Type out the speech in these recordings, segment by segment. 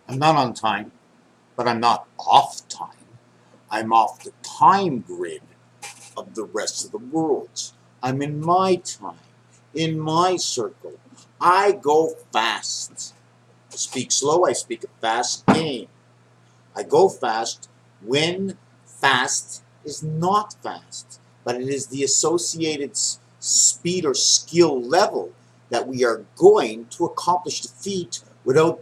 I'm not on time, but I'm not off time. I'm off the time grid of the rest of the world. I'm in my time, in my circle. I go fast. I speak slow, I speak a fast game. I go fast when fast is not fast, but it is the associated speed or skill level that we are going to accomplish the feat without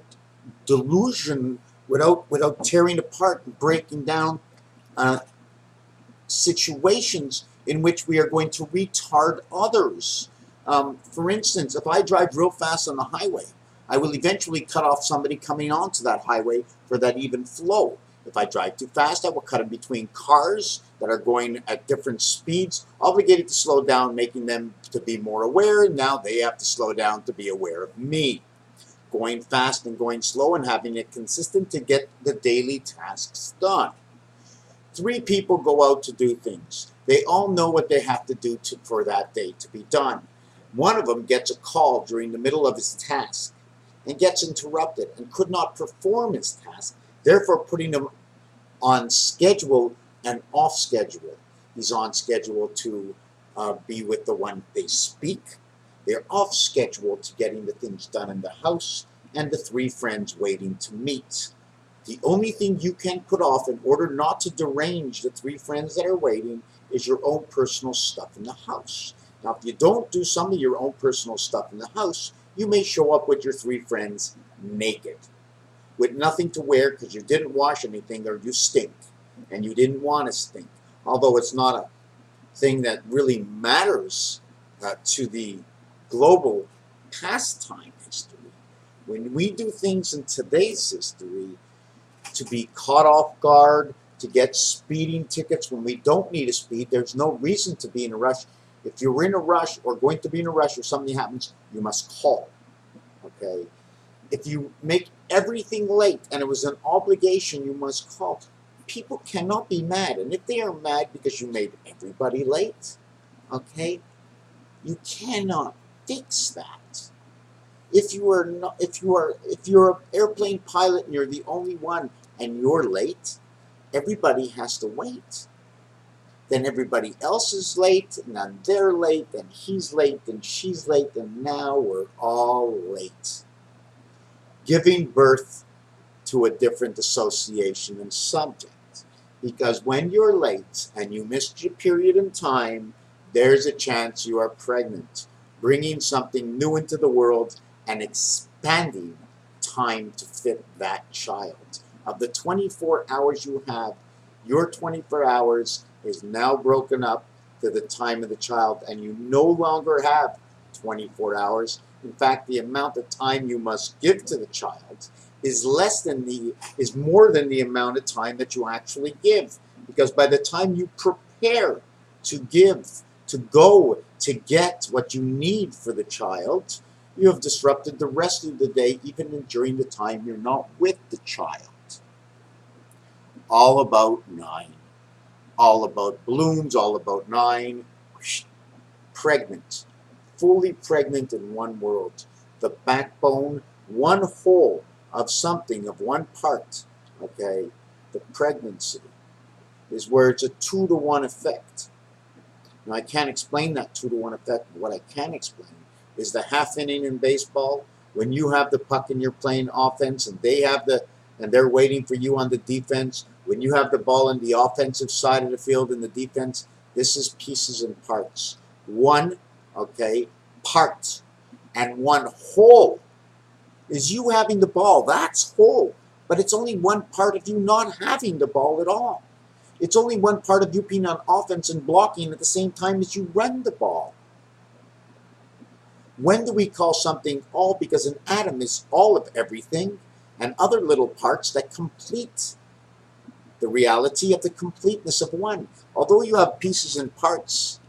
delusion, without tearing apart and breaking down uh, situations in which we are going to retard others. For instance, if I drive real fast on the highway, I will eventually cut off somebody coming onto that highway for that even flow. If I drive too fast, I will cut in between cars that are going at different speeds, obligated to slow down, making them to be more aware, and now they have to slow down to be aware of me. Going fast and going slow and having it consistent to get the daily tasks done. Three people go out to do things. They all know what they have to do for that day to be done. One of them gets a call during the middle of his task and gets interrupted and could not perform his task, therefore putting him on schedule and off schedule. He's on schedule to be with the one they speak. They're off schedule to getting the things done in the house and the three friends waiting to meet. The only thing you can put off in order not to derange the three friends that are waiting is your own personal stuff in the house. Now, if you don't do some of your own personal stuff in the house, you may show up with your three friends naked, with nothing to wear because you didn't wash anything or you stink, and you didn't want to stink. Although it's not a thing that really matters to the global pastime history. When we do things in today's history, to be caught off guard, to get speeding tickets when we don't need a speed, there's no reason to be in a rush. If you're in a rush or going to be in a rush or something happens, you must call. Okay? If you make everything late and it was an obligation, you must call. People cannot be mad. And if they are mad because you made everybody late, okay, you cannot fix that. If you're an airplane pilot and you're the only one and you're late, everybody has to wait. Then everybody else is late, and then they're late, and he's late, and she's late, and now we're all late. Giving birth to a different association and subject. Because when you're late and you missed your period in time, there's a chance you are pregnant, bringing something new into the world and expanding time to fit that child. Of the 24 hours you have, your 24 hours is now broken up to the time of the child, and you no longer have 24 hours. In fact, the amount of time you must give to the child is more than the amount of time that you actually give. Because by the time you prepare to give, to go, to get what you need for the child, you have disrupted the rest of the day, even during the time you're not with the child. All about 9. All about balloons, all about 9. Pregnant. Fully pregnant in one world. The backbone, one whole of something, of one part. Okay? The pregnancy is where it's a 2-to-1 effect. Now, I can't explain that 2-to-1 effect, but what I can explain is the half inning in baseball, when you have the puck and you're playing offense and they're waiting for you on the defense. When you have the ball on the offensive side of the field in the defense, this is pieces and parts. One, okay, part and one whole is you having the ball. That's whole, but it's only one part of you not having the ball at all. It's only one part of you being on offense and blocking at the same time as you run the ball. When do we call something all? Because an atom is all of everything and other little parts that complete the reality of the completeness of one. Although you have pieces and parts,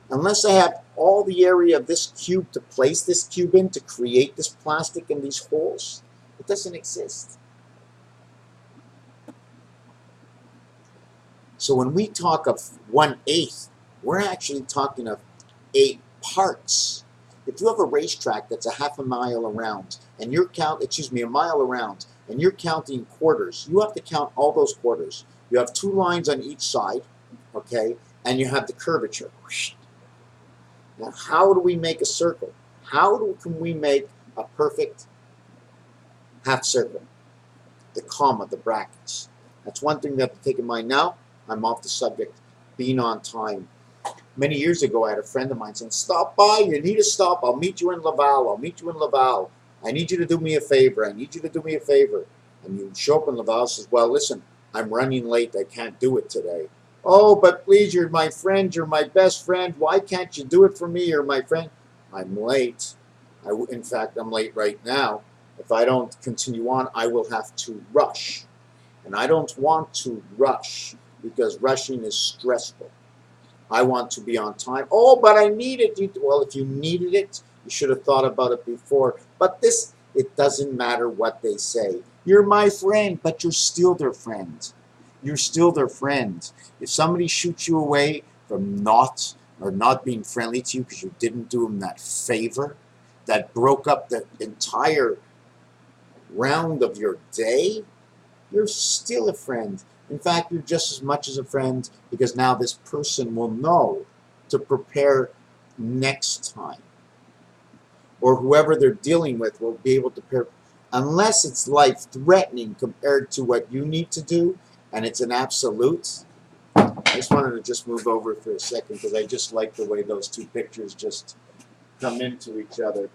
unless I have all the area of this cube to place this cube in, to create this plastic in these holes, it doesn't exist. So when we talk of 1/8, we're actually talking of 8 parts. If you have a racetrack that's a half a mile around, and a mile around, and you're counting quarters, you have to count all those quarters. You have 2 lines on each side, okay, and you have the curvature. Now, how do we make a circle? Can we make a perfect half circle? The comma, the brackets. That's one thing we have to take in mind. Now, I'm off the subject, being on time. Many years ago, I had a friend of mine saying, stop by, you need to stop, I'll meet you in Laval, I'll meet you in Laval. I need you to do me a favor, I need you to do me a favor. And you show up in Laval and says, well, listen, I'm running late, I can't do it today. Oh, but please, you're my friend, you're my best friend, why can't you do it for me, you're my friend? I'm late. In fact, I'm late right now. If I don't continue on, I will have to rush. And I don't want to rush because rushing is stressful. I want to be on time. Oh, but I need it. Well, if you needed it, you should have thought about it before. But this, it doesn't matter what they say. You're my friend, but you're still their friend. You're still their friend. If somebody shoots you away from not being friendly to you because you didn't do them that favor, that broke up the entire round of your day, you're still a friend. In fact, you're just as much as a friend because now this person will know to prepare next time. Or whoever they're dealing with will be able to prepare, unless it's life-threatening compared to what you need to do, and it's an absolute. I just wanted to just move over for a second because I just like the way those 2 pictures just come into each other.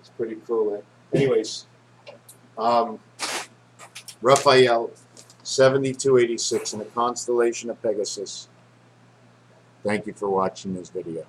It's pretty cool, eh? Anyways, Raphael, 7286 in the constellation of Pegasus. Thank you for watching this video.